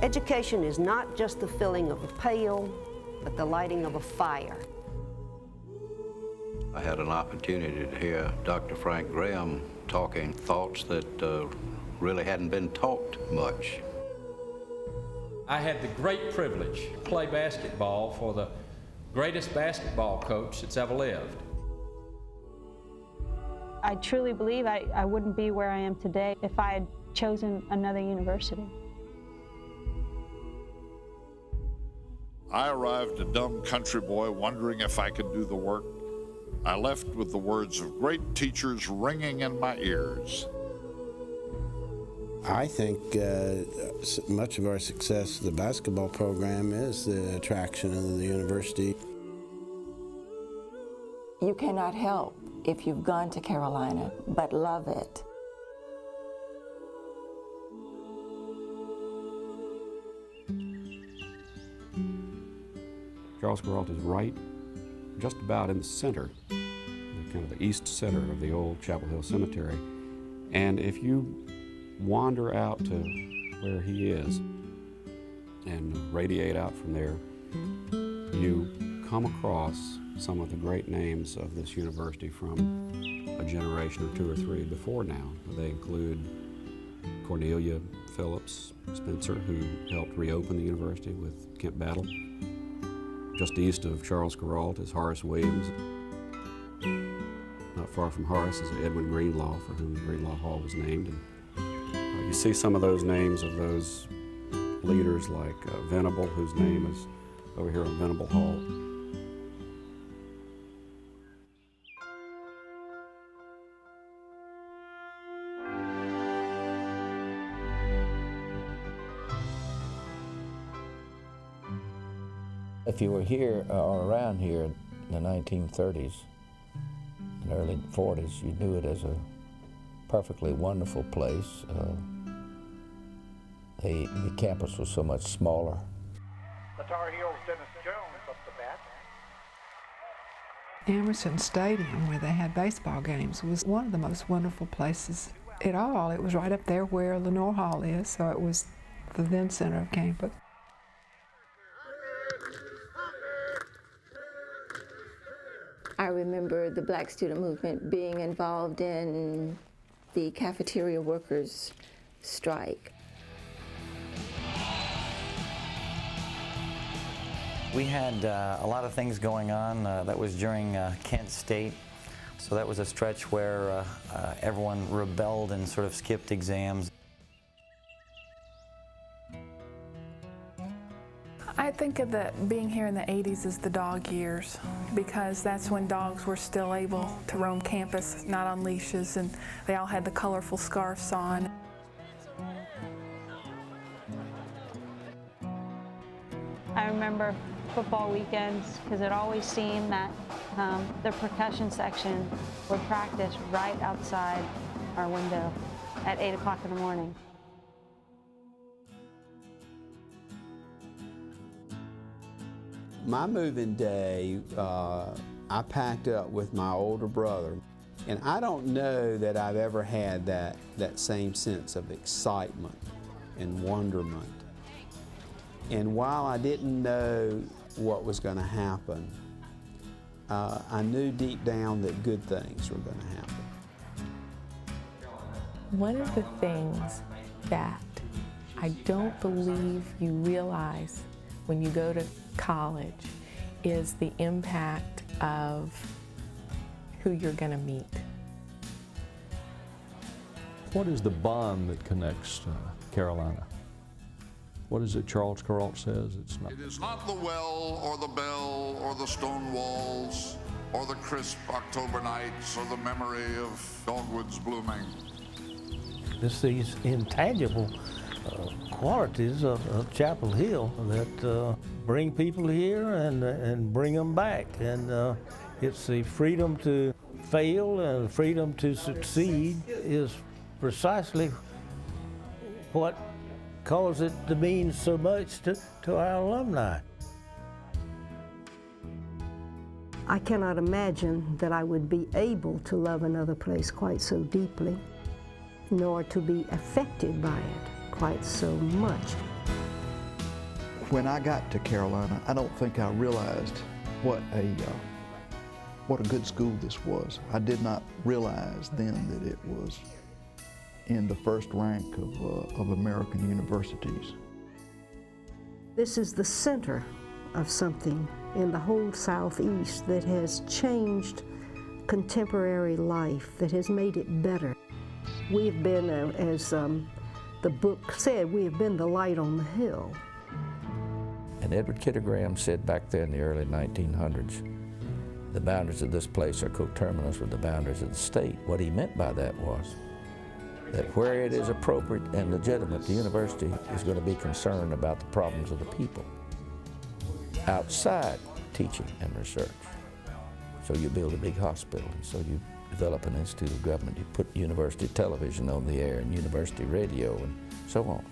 Education is not just the filling of a pail, but the lighting of a fire. I had an opportunity to hear Dr. Frank Graham talking thoughts that really hadn't been taught much. I had the great privilege to play basketball for the greatest basketball coach that's ever lived. I truly believe I wouldn't be where I am today if I had chosen another university. I arrived a dumb country boy wondering if I could do the work. I left with the words of great teachers ringing in my ears. I think much of our success of the basketball program is the attraction of the university. You cannot help, if you've gone to Carolina, but love it. Charles Kuralt is right just about in the center, kind of the east center of the old Chapel Hill Cemetery. And if you wander out to where he is and radiate out from there, you come across some of the great names of this university from a generation or two or three before now. They include Cornelia Phillips Spencer, who helped reopen the university with Kent Battle. Just east of Charles Kuralt is Horace Williams. Not far from Horace is Edwin Greenlaw, for whom Greenlaw Hall was named. And, you see some of those names of those leaders like Venable, whose name is over here on Venable Hall. If you were here or around here in the 1930s and early 40s, you knew it as a perfectly wonderful place. The campus was so much smaller. The Tar Heels' Dennis Jones up the bat. Emerson Stadium, where they had baseball games, was one of the most wonderful places at all. It was right up there where Lenore Hall is, so it was the then center of campus. I remember the Black student movement being involved in the cafeteria workers' strike. We had a lot of things going on. That was during Kent State, so that was a stretch where everyone rebelled and sort of skipped exams. I think of being here in the 80s as the dog years, because that's when dogs were still able to roam campus, not on leashes, and they all had the colorful scarves on. I remember football weekends because it always seemed that the percussion section would practice right outside our window at 8 o'clock in the morning. My moving day, I packed up with my older brother, and I don't know that I've ever had that same sense of excitement and wonderment. And while I didn't know what was going to happen, I knew deep down that good things were going to happen. One of the things that I don't believe you realize when you go to college is the impact of who you're going to meet. What is the bond that connects Carolina? What is it Charles Kuralt says? It is not the well or the bell or the stone walls or the crisp October nights or the memory of dogwoods blooming. It's these intangible qualities of Chapel Hill that bring people here and bring them back. And it's the freedom to fail and the freedom to succeed is precisely what caused it to mean so much to our alumni. I cannot imagine that I would be able to love another place quite so deeply, nor to be affected by it quite so much. When I got to Carolina, I don't think I realized what a good school this was. I did not realize then that it was in the first rank of American universities. This is the center of something in the whole Southeast that has changed contemporary life, that has made it better. We have been, as the book said, we have been the light on the hill. And Edward Kidder Graham said back there in the early 1900s, the boundaries of this place are coterminous with the boundaries of the state. What he meant by that was that where it is appropriate and legitimate, the university is going to be concerned about the problems of the people outside teaching and research. So you build a big hospital, and so you develop an institute of government, you put university television on the air and university radio and so on.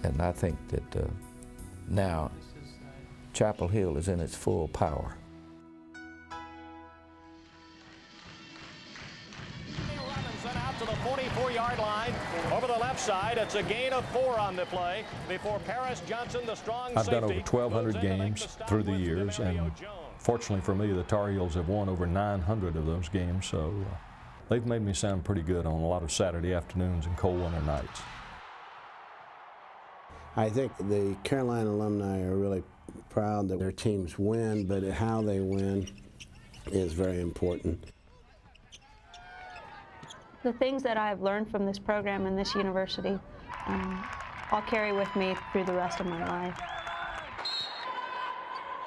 And I think that now Chapel Hill is in its full power. Out to the 44-yard line. Over the left side, it's a gain of 4 on the play before Paris Johnson, the strong I've safety. done over 1,200 games through the years, and fortunately for me, the Tar Heels have won over 900 of those games, so they've made me sound pretty good on a lot of Saturday afternoons and cold winter nights. I think the Carolina alumni are really proud that their teams win, but how they win is very important. The things that I've learned from this program and this university, I'll carry with me through the rest of my life.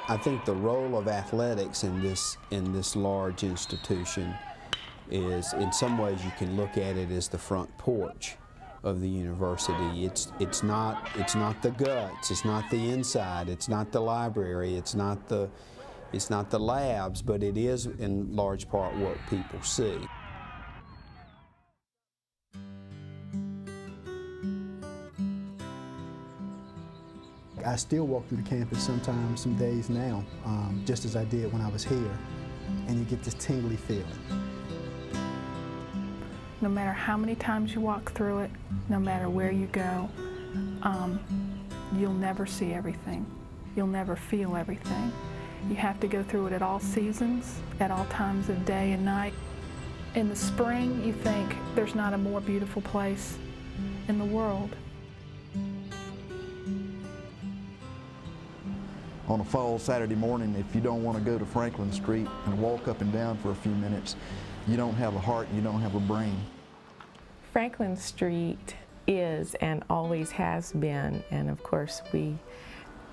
I think the role of athletics in this large institution is, in some ways, you can look at it as the front porch of the university. It's not the guts, it's not the inside, it's not the library, it's not the labs, but it is in large part what people see. I still walk through the campus sometimes, some days now, just as I did when I was here, and you get this tingly feeling. No matter how many times you walk through it, no matter where you go, you'll never see everything. You'll never feel everything. You have to go through it at all seasons, at all times of day and night. In the spring, you think there's not a more beautiful place in the world. On a fall Saturday morning, if you don't want to go to Franklin Street and walk up and down for a few minutes, you don't have a heart, you don't have a brain. Franklin Street is and always has been, and of course we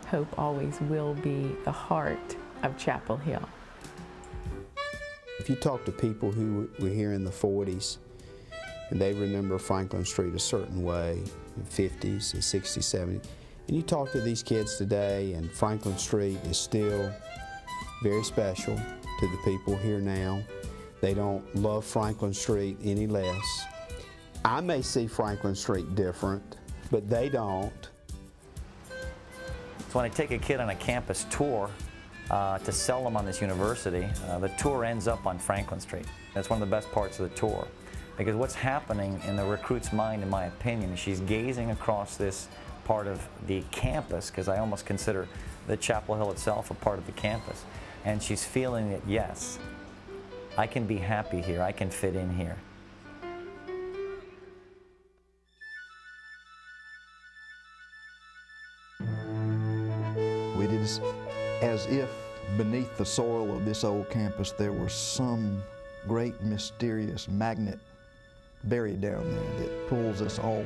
hope always will be, the heart of Chapel Hill. If you talk to people who were here in the 40s, and they remember Franklin Street a certain way, in the 50s, the 60s, 70s, and you talk to these kids today, and Franklin Street is still very special to the people here now. They don't love Franklin Street any less. I may see Franklin Street different, but they don't. So when I take a kid on a campus tour to sell them on this university, the tour ends up on Franklin Street. That's one of the best parts of the tour, because what's happening in the recruit's mind, in my opinion, is she's gazing across this part of the campus, because I almost consider the Chapel Hill itself a part of the campus, and she's feeling that, yes, I can be happy here, I can fit in here. It is as if beneath the soil of this old campus there was some great mysterious magnet buried down there that pulls us all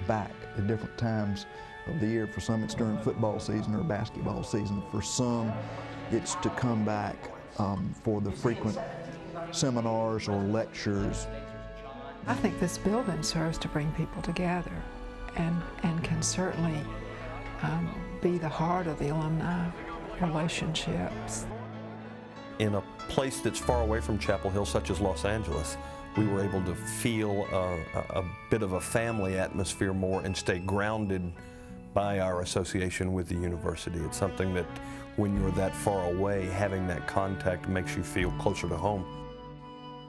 back at different times of the year. For some it's during football season or basketball season. For some it's to come back for the frequent seminars or lectures. I think this building serves to bring people together and can certainly be the heart of the alumni relationships. In a place that's far away from Chapel Hill, such as Los Angeles, we were able to feel a bit of a family atmosphere more and stay grounded by our association with the university. It's something that when you're that far away, having that contact makes you feel closer to home.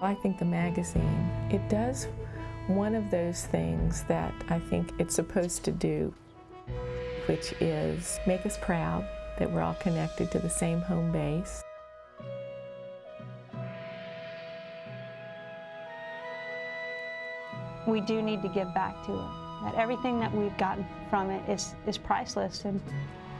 I think the magazine, it does one of those things that I think it's supposed to do. which is make us proud that we're all connected to the same home base. We do need to give back to it. That everything that we've gotten from it is priceless, and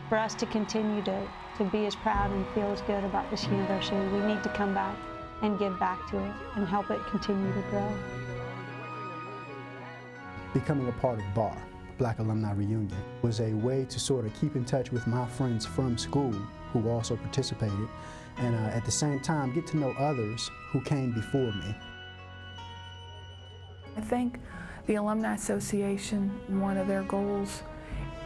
for us to continue to be as proud and feel as good about this university, we need to come back and give back to it and help it continue to grow. Becoming a part of BAR, Black Alumni Reunion, was a way to sort of keep in touch with my friends from school who also participated, and at the same time get to know others who came before me. I think the Alumni Association, one of their goals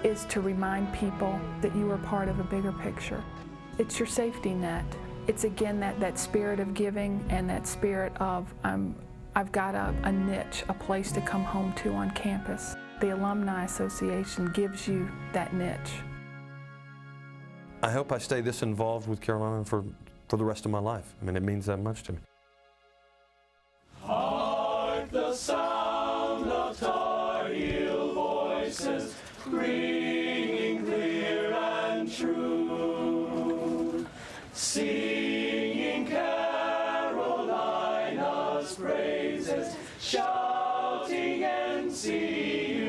is to remind people that you are part of a bigger picture. It's your safety net. It's again that spirit of giving and that spirit of I've got a niche, a place to come home to on campus. The Alumni Association gives you that niche. I hope I stay this involved with Carolina for the rest of my life. I mean, it means that much to me. Hark the sound of Tar Heel voices, ringing clear and true, singing Carolina's praises, shouting and singing.